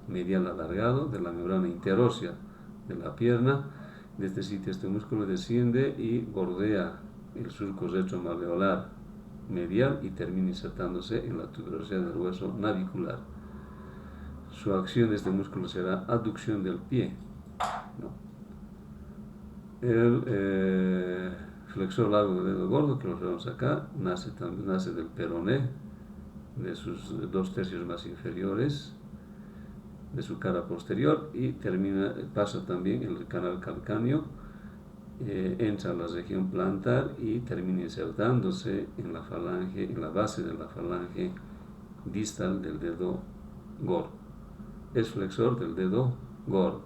medial alargado de la membrana interósea de la pierna. De este sitio este músculo desciende y bordea el surco retromalleolar medial y termina insertándose en la tuberosidad del hueso navicular. Su acción de este músculo será aducción del pie, ¿no? El flexor largo del dedo gordo, que lo vemos acá, nace del peroné, de sus 2 tercios más inferiores de su cara posterior, y pasa también el canal calcáneo, entra a la región plantar y termina insertándose en la base de la falange distal del dedo gordo. Es flexor del dedo gordo.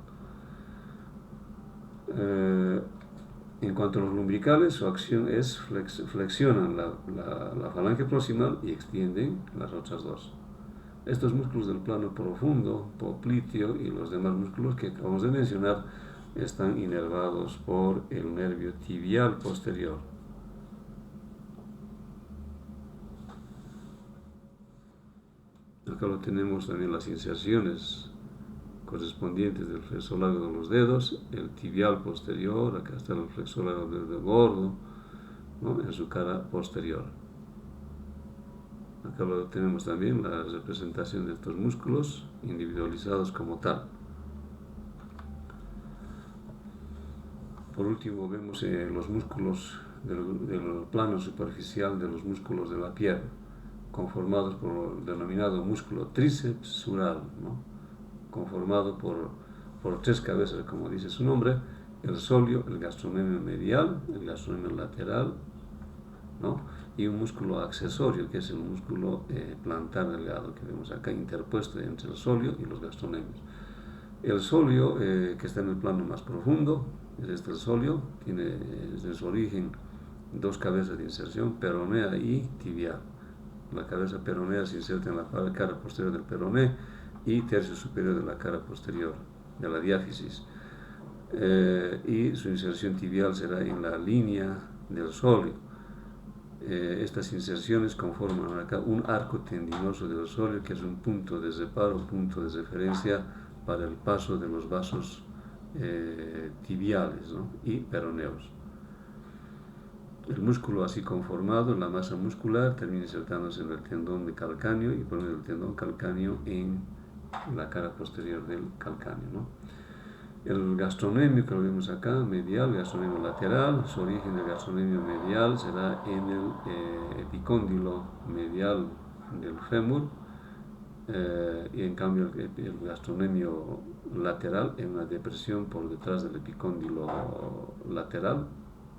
En cuanto a los lumbricales, su acción es flexionan la falange proximal y extienden las otras dos. Estos músculos del plano profundo, popliteo y los demás músculos que acabamos de mencionar están inervados por el nervio tibial posterior. Acá lo tenemos también las inserciones correspondientes del flexor largo de los dedos, el tibial posterior, acá está el flexor largo del dedo gordo, ¿no?, en su cara posterior. Acá lo tenemos también la representación de estos músculos individualizados como tal. Por último vemos los músculos del plano superficial de los músculos de la pierna, conformados por el denominado músculo tríceps sural, ¿no?, conformado por tres cabezas, como dice su nombre: el sóleo, el gastrocnemio medial, el gastrocnemio lateral, ¿no?, y un músculo accesorio, que es el músculo plantar delgado, que vemos acá interpuesto entre el sóleo y los gastrocnemios. El sóleo, que está en el plano más profundo, es este el sóleo, tiene desde su origen dos cabezas de inserción, peronea y tibial. La cabeza peronea se inserta en la cara posterior del peroné y tercio superior de la cara posterior de la diáfisis. Y su inserción tibial será en la línea del sóleo. Estas inserciones conforman acá un arco tendinoso del sóleo, que es un punto de reparo, punto de referencia para el paso de los vasos tibiales, ¿no?, y peroneos. El músculo así conformado, la masa muscular, termina insertándose en el tendón de calcáneo y por medio del tendón calcáneo en la cara posterior del calcáneo, ¿no? El gastrocnemio, que lo vemos acá, medial, gastrocnemio lateral, su origen del gastrocnemio medial será en el epicóndilo medial del fémur, y en cambio el gastrocnemio lateral en una depresión por detrás del epicóndilo lateral,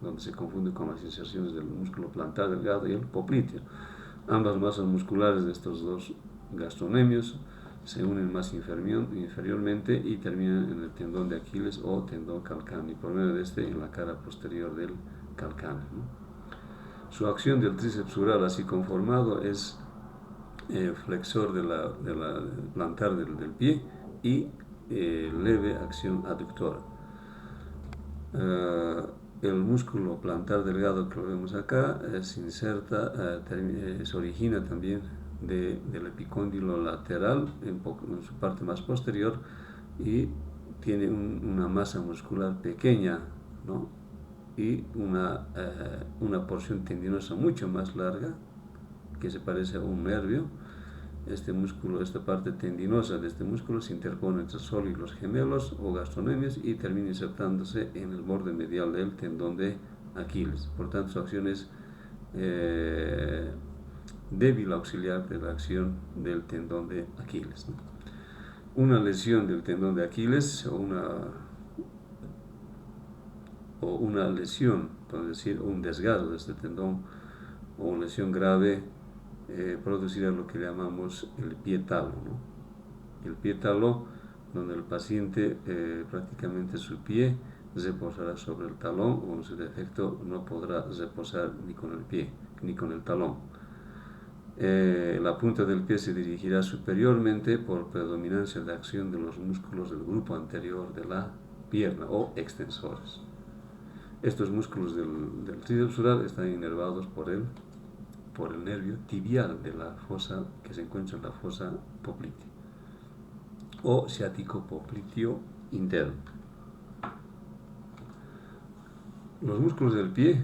donde se confunde con las inserciones del músculo plantar delgado y el popliteo. Ambas masas musculares de estos dos gastrocnemios se unen más inferiormente y terminan en el tendón de Aquiles o tendón calcáneo, y por medio de este en la cara posterior del calcáneo, ¿no? Su acción del tríceps sural así conformado es flexor de la plantar del pie y leve acción aductora. El músculo plantar delgado, que lo vemos acá, se inserta, se origina también del epicóndilo lateral en su parte más posterior y tiene una masa muscular pequeña, ¿no?, y una porción tendinosa mucho más larga, que se parece a un nervio. Este músculo, esta parte tendinosa de este músculo se interpone entre el sóleo y los gemelos o gastrocnemios y termina insertándose en el borde medial del tendón de Aquiles. Por tanto, su acción es débil auxiliar de la acción del tendón de Aquiles, ¿no? Una lesión del tendón de Aquiles o una lesión, podemos decir, un desgarro de este tendón o una lesión grave producirá lo que llamamos el pie talo, ¿no? El pie talo, donde el paciente prácticamente su pie reposará sobre el talón, o en su defecto no podrá reposar ni con el pie ni con el talón. La punta del pie se dirigirá superiormente por predominancia de acción de los músculos del grupo anterior de la pierna o extensores. Estos músculos del tríceps sural están inervados por el nervio tibial de la fosa, que se encuentra en la fosa poplitea o ciático popliteo interno. Los músculos del pie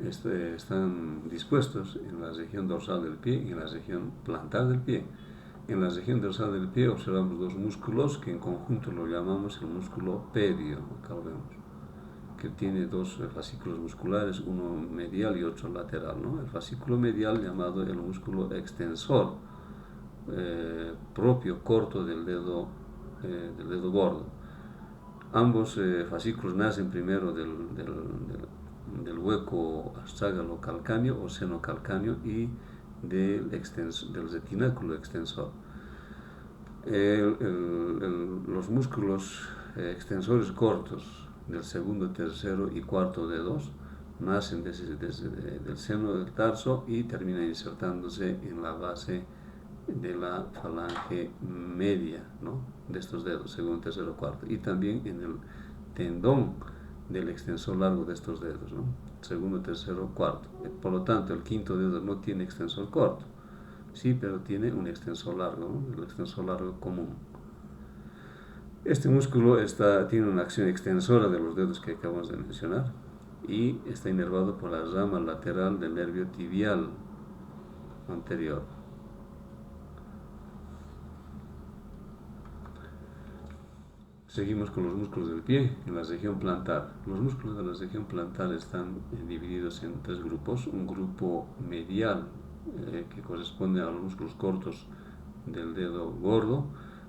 están dispuestos en la región dorsal del pie y en la región plantar del pie. En la región dorsal del pie observamos dos músculos que en conjunto lo llamamos el músculo pedio, acá lo vemos, que tiene dos fascículos musculares, uno medial y otro lateral, ¿no? El fascículo medial, llamado el músculo extensor, propio, corto del dedo gordo. Ambos fascículos nacen primero del hueco astrágalo calcáneo o seno calcáneo y del retináculo extensor. Los músculos extensores cortos del segundo, tercero y cuarto dedos nacen del seno del tarso y terminan insertándose en la base de la falange media, ¿no?, de estos dedos, segundo, tercero, cuarto, y también en el tendón del extensor largo de estos dedos, ¿no?, segundo, tercero, cuarto. Por lo tanto, el quinto dedo no tiene extensor corto, sí, pero tiene un extensor largo, ¿no?, el extensor largo común. Este músculo tiene una acción extensora de los dedos que acabamos de mencionar y está inervado por la rama lateral del nervio tibial anterior. Seguimos con los músculos del pie en la región plantar. Los músculos de la región plantar están divididos en tres grupos. Un grupo medial que corresponde a los músculos cortos del dedo gordo,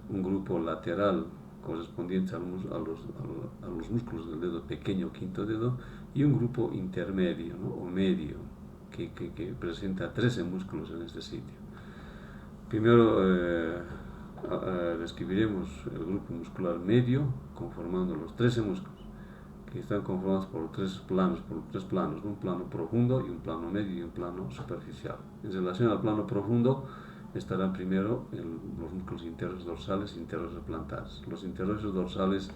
un grupo lateral correspondiente a los músculos del dedo pequeño o quinto dedo, y un grupo intermedio, ¿no?, o medio que presenta 13 músculos en este sitio. Primero describiremos el grupo muscular medio, conformando los 13 músculos, que están conformados por tres planos, un plano profundo y un plano medio y un plano superficial. En relación al plano profundo estarán primero los músculos internos dorsales e internos plantares. Los internos dorsales,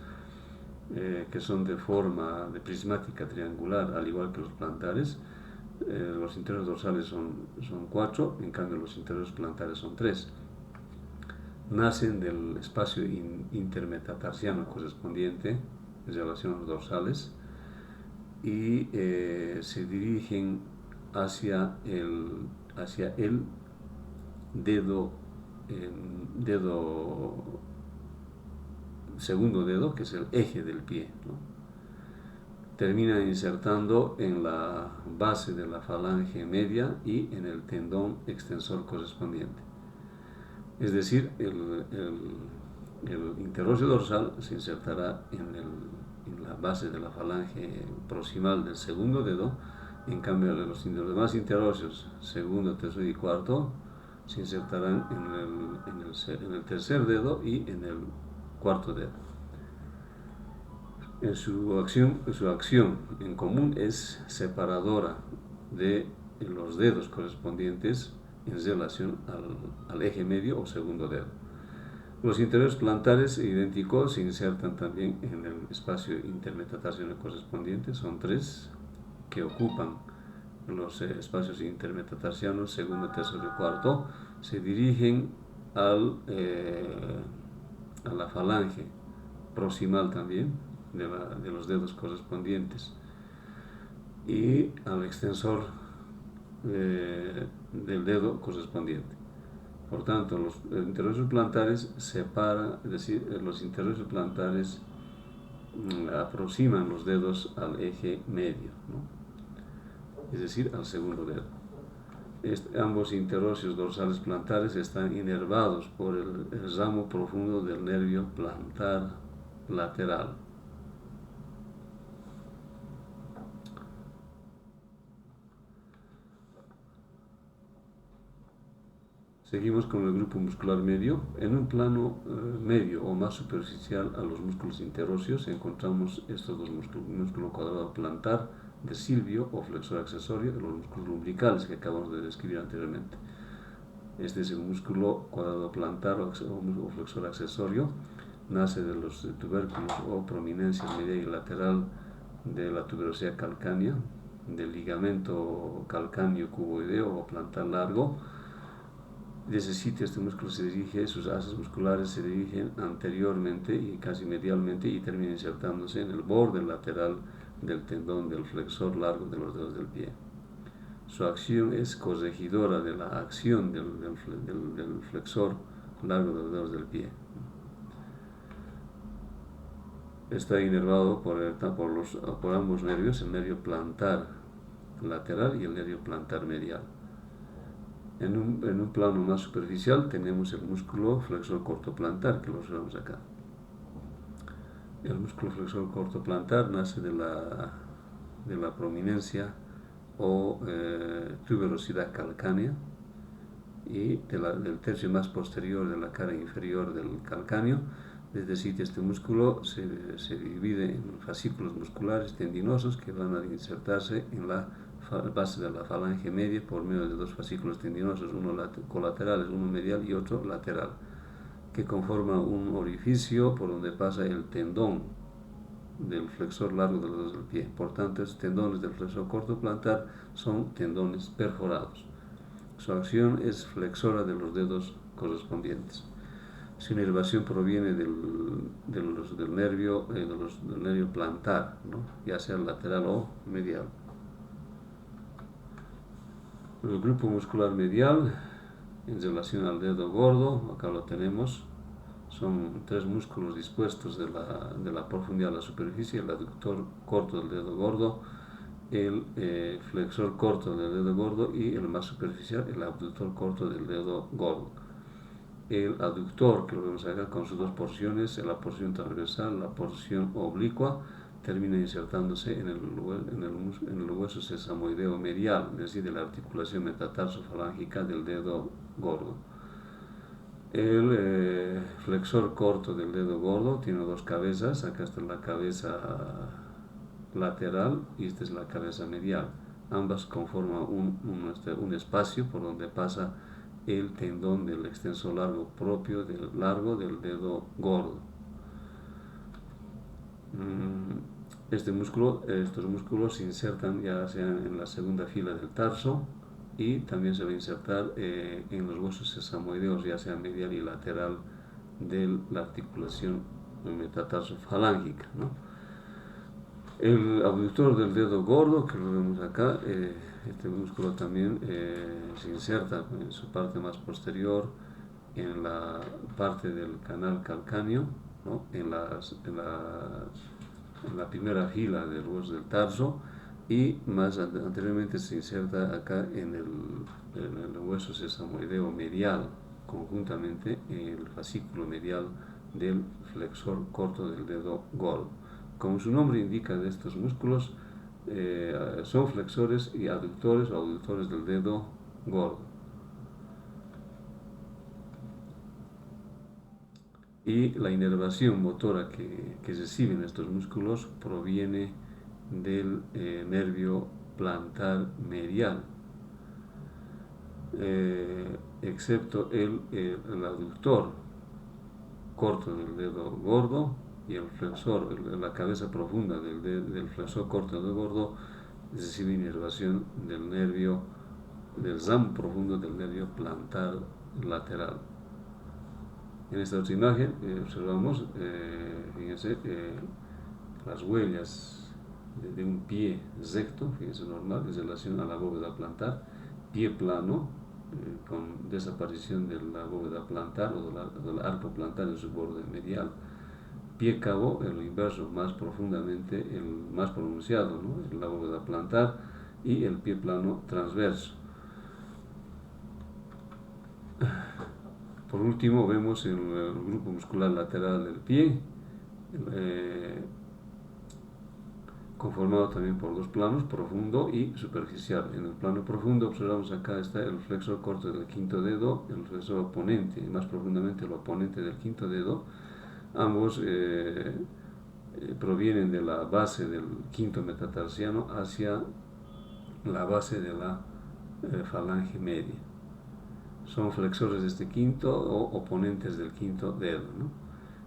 que son de forma prismática triangular, al igual que los plantares, los internos dorsales son 4, en cambio los internos plantares son 3. Nacen del espacio intermetatarsiano correspondiente en relación a los dorsales y se dirigen hacia el segundo dedo, que es el eje del pie, ¿no? Terminan insertando en la base de la falange media y en el tendón extensor correspondiente. Es decir, el interóseo dorsal se insertará en la base de la falange proximal del segundo dedo, en cambio los demás interóseos, segundo, tercero y cuarto, se insertarán en el tercer dedo y en el cuarto dedo. Su acción en común es separadora de los dedos correspondientes en relación al eje medio o segundo dedo. Los interiores plantares idénticos se insertan también en el espacio intermetatarsiano correspondiente. Son 3 que ocupan los espacios intermetatarsianos, segundo, tercero y cuarto. Se dirigen a la falange proximal también de los dedos correspondientes y al extensor del dedo correspondiente. Por tanto, los interrocios plantares separan, es decir, los interrocios plantares aproximan los dedos al eje medio, ¿no?, es decir, al segundo dedo. Ambos interrocios dorsales plantares están inervados por el ramo profundo del nervio plantar lateral. Seguimos con el grupo muscular medio. En un plano medio o más superficial a los músculos interóseos encontramos estos dos músculos: un músculo cuadrado plantar de Silvio o flexor accesorio, de los músculos lumbricales que acabamos de describir anteriormente. Este es el músculo cuadrado plantar o flexor accesorio. Nace de los tubérculos o prominencia media y lateral de la tuberosidad calcánea, del ligamento calcáneo cuboideo o plantar largo. De ese sitio este músculo se dirige, sus haces musculares se dirigen anteriormente y casi medialmente y termina insertándose en el borde lateral del tendón del flexor largo de los dedos del pie. Su acción es corregidora de la acción del flexor largo de los dedos del pie. Está inervado por ambos nervios, el nervio plantar lateral y el nervio plantar medial. En un plano más superficial tenemos el músculo flexor cortoplantar, que lo observamos acá. El músculo flexor cortoplantar nace de la prominencia o tuberosidad calcánea y del tercio más posterior de la cara inferior del calcáneo. Desde sitio este músculo se divide en fascículos musculares tendinosos que van a insertarse en la base de la falange media por medio de dos fascículos tendinosos, uno colaterales, uno medial y otro lateral, que conforman un orificio por donde pasa el tendón del flexor largo de los dedos del pie. Por tanto, estos tendones del flexor corto plantar son tendones perforados. Su acción es flexora de los dedos correspondientes. Su inervación proviene del nervio plantar, ¿no? Ya sea lateral o medial. El grupo muscular medial, en relación al dedo gordo, acá lo tenemos, son tres músculos dispuestos de la profundidad a la superficie: el aductor corto del dedo gordo, el flexor corto del dedo gordo y el más superficial, el abductor corto del dedo gordo. El aductor, que lo vemos acá con sus dos porciones, la porción transversal, la porción oblicua, termina insertándose en el hueso sesamoideo medial, es decir, de la articulación metatarsofalángica del dedo gordo. El flexor corto del dedo gordo tiene dos cabezas. Acá está la cabeza lateral y esta es la cabeza medial. Ambas conforman un espacio por donde pasa el tendón del extensor largo propio del dedo gordo. Estos músculos se insertan ya sea en la segunda fila del tarso, y también se va a insertar en los huesos sesamoideos, ya sea medial y lateral de la articulación metatarsofalángica, ¿no? El abductor del dedo gordo, que lo vemos acá, este músculo también se inserta en su parte más posterior, en la parte del canal calcáneo, ¿no? en la primera fila del hueso del tarso, y más anteriormente se inserta acá en el hueso sesamoideo medial, conjuntamente en el fascículo medial del flexor corto del dedo gordo. Como su nombre indica, de estos músculos son flexores y aductores o abductores del dedo gordo. Y la inervación motora que reciben estos músculos proviene del nervio plantar medial, excepto el aductor corto del dedo gordo y el flexor, la cabeza profunda del flexor corto del dedo gordo recibe inervación del ramo profundo del nervio plantar lateral. En esta otra imagen observamos, fíjense, las huellas de un pie recto, fíjense, normal, en relación a la bóveda plantar, pie plano, con desaparición de la bóveda plantar o del arco plantar en su borde medial, pie cabo, en lo inverso, más profundamente, el más pronunciado, ¿no? En la bóveda plantar, y el pie plano transverso. Por último, vemos el grupo muscular lateral del pie, conformado también por dos planos, profundo y superficial. En el plano profundo observamos acá está el flexor corto del quinto dedo, el flexor oponente, y más profundamente el oponente del quinto dedo. Ambos provienen de la base del quinto metatarsiano hacia la base de la falange media. Son flexores de este quinto o oponentes del quinto dedo, ¿no?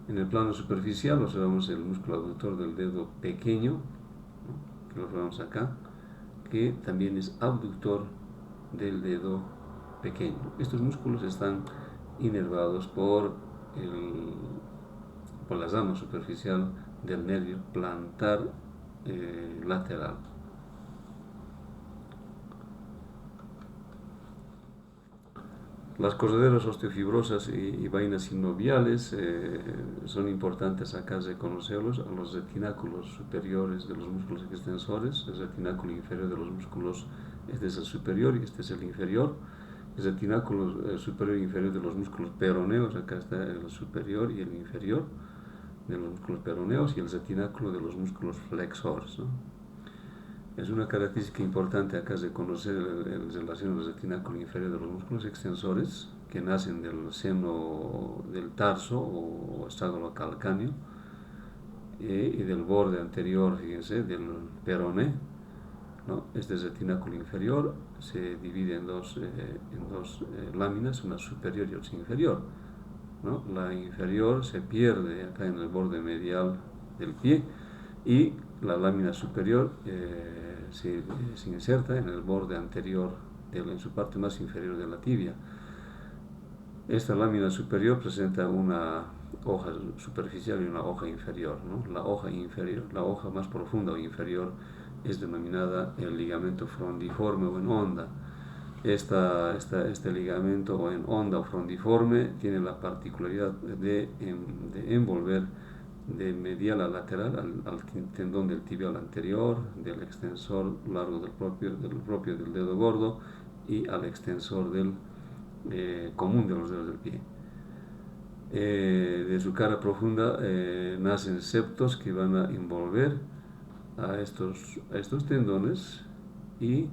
En el plano superficial observamos el músculo abductor del dedo pequeño, ¿no? Que lo observamos acá, que también es abductor del dedo pequeño. Estos músculos están inervados por la rama superficial del nervio plantar lateral. Las correderas osteofibrosas y vainas sinoviales son importantes acá reconocerlos. A los retináculos superiores de los músculos extensores, el retináculo inferior de los músculos, este es el superior y este es el inferior. El retináculo superior e inferior de los músculos peroneos, acá está el superior y el inferior de los músculos peroneos, y el retináculo de los músculos flexores, ¿no? Es una característica importante acá de conocer el relación del retináculo inferior de los músculos extensores que nacen del seno del tarso o estado calcáneo y del borde anterior, fíjense, del peroné, ¿no? Este retináculo inferior se divide en dos láminas, una superior y otra inferior, ¿no? La inferior se pierde acá en el borde medial del pie y la lámina superior se inserta en el borde anterior, en su parte más inferior de la tibia. Esta lámina superior presenta una hoja superficial y una hoja inferior, ¿no? La hoja inferior, la hoja más profunda o inferior, es denominada el ligamento frondiforme o en onda. Este ligamento o en onda o frondiforme tiene la particularidad de envolver de medial a lateral al tendón del tibial anterior, del extensor largo del propio del dedo gordo y al extensor del común de los dedos del pie. De su cara profunda nacen septos que van a envolver a estos tendones y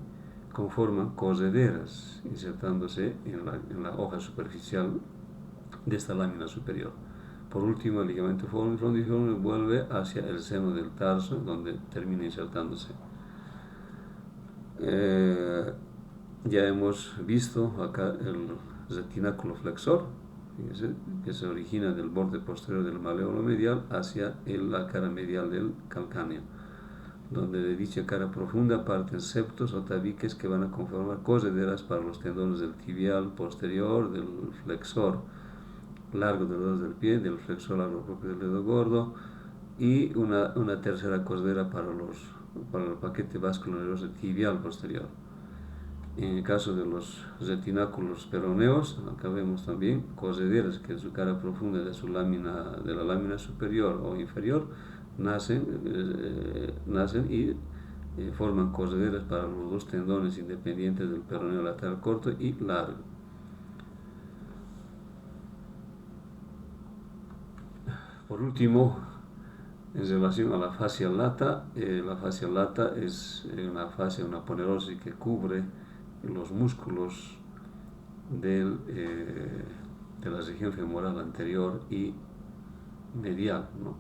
conforman correderas insertándose en la hoja superficial de esta lámina superior. Por último, el ligamento frondiforme vuelve hacia el seno del tarso, donde termina insertándose. Ya hemos visto acá el retináculo flexor, fíjense, que se origina del borde posterior del maléolo medial hacia la cara medial del calcáneo, donde de dicha cara profunda parten septos o tabiques que van a conformar correderas para los tendones del tibial posterior, del flexor largo de los dedos del pie, del flexor largo propio del dedo gordo, y una tercera corredera para el paquete vascular tibial posterior. En el caso de los retináculos peroneos, acá vemos también correderas que en su cara profunda de la lámina superior o inferior nacen y forman correderas para los dos tendones independientes del peroneo lateral corto y largo. Por último, en relación a la fascia lata, la fascia lata es una fascia, una ponerosis que cubre los músculos de la región femoral anterior y medial, ¿no?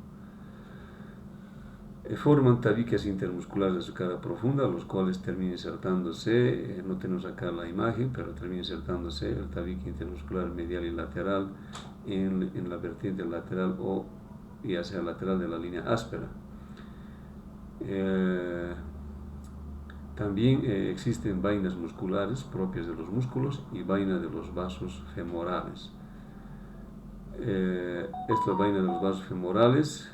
Forman tabiques intermusculares de su cara profunda, los cuales terminan insertándose, no tenemos acá la imagen, pero termina insertándose el tabique intermuscular medial y lateral en la vertiente lateral o ya sea lateral de la línea áspera. También existen vainas musculares propias de los músculos y vaina de los vasos femorales. Esta vaina de los vasos femorales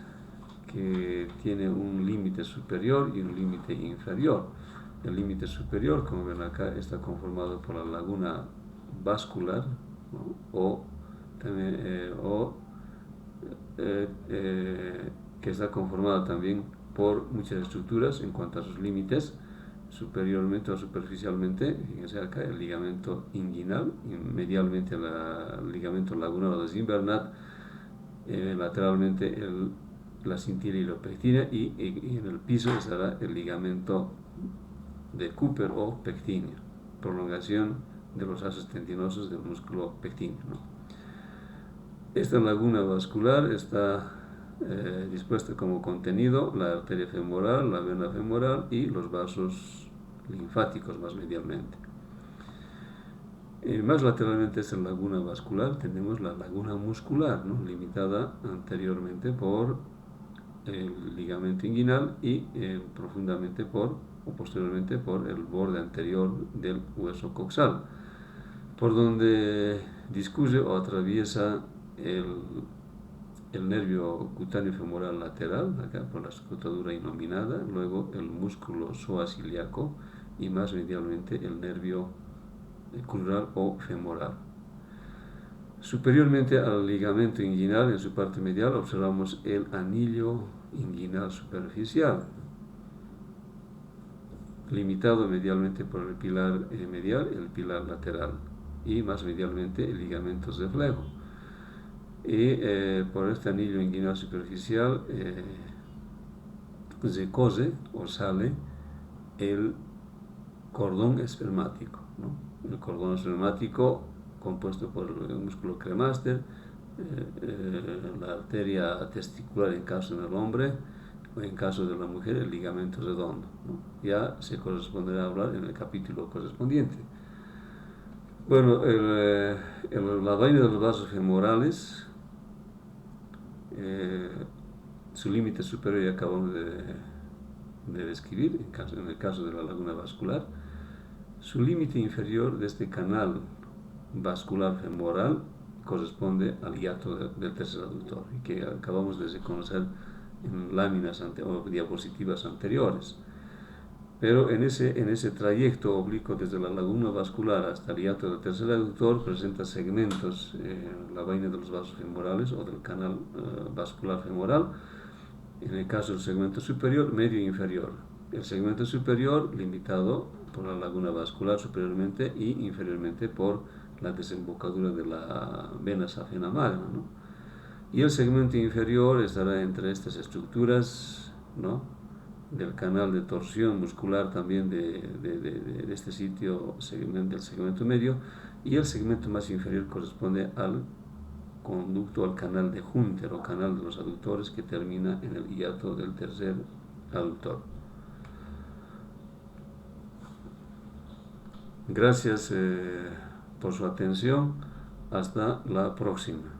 que tiene un límite superior y un límite inferior. El límite superior, como ven acá, está conformado por la laguna vascular, ¿no? Que está conformada también por muchas estructuras en cuanto a sus límites, superiormente o superficialmente. Fíjense acá el ligamento inguinal, medialmente el ligamento lagunar o de Zimbernat, lateralmente la cintila ilopectina y en el piso estará el ligamento de Cooper o pectíneo, prolongación de los haces tendinosos del músculo pectíneo, ¿no? Esta laguna vascular está dispuesta como contenido la arteria femoral, la vena femoral y los vasos linfáticos más medialmente. Más lateralmente esta laguna vascular tenemos la laguna muscular, ¿no? Limitada anteriormente por el ligamento inguinal y profundamente o posteriormente por el borde anterior del hueso coxal, por donde discurre o atraviesa el nervio cutáneo femoral lateral, acá por la escrotadura innominada, luego el músculo psoas-ilíaco y más medialmente el nervio crural o femoral. Superiormente al ligamento inguinal, en su parte medial, observamos el anillo inguinal superficial, limitado medialmente por el pilar medial, el pilar lateral, y más medialmente el ligamento reflejo. Y por este anillo inguinal superficial se cose o sale el cordón espermático, ¿no? El cordón espermático compuesto por el músculo cremaster, la arteria testicular en caso del hombre, o en caso de la mujer el ligamento redondo, ¿no? Ya se corresponderá a hablar en el capítulo correspondiente. Bueno, la vaina de los vasos femorales, su límite superior ya acabamos de describir en el caso de la laguna vascular. Su límite inferior de este canal vascular femoral corresponde al hiato del tercer aductor, que acabamos de conocer en láminas o diapositivas anteriores. Pero en ese trayecto oblicuo desde la laguna vascular hasta el hiato del tercer aductor presenta segmentos, la vaina de los vasos femorales o del canal vascular femoral, en el caso del segmento superior, medio e inferior. El segmento superior limitado por la laguna vascular superiormente y inferiormente por la desembocadura de la vena safena magna, ¿no? Y el segmento inferior estará entre estas estructuras, ¿no?, del canal de torsión muscular también de este sitio, del segmento medio, y el segmento más inferior corresponde al conducto, al canal de Hunter o canal de los aductores, que termina en el hiato del tercer aductor. Gracias por su atención. Hasta la próxima.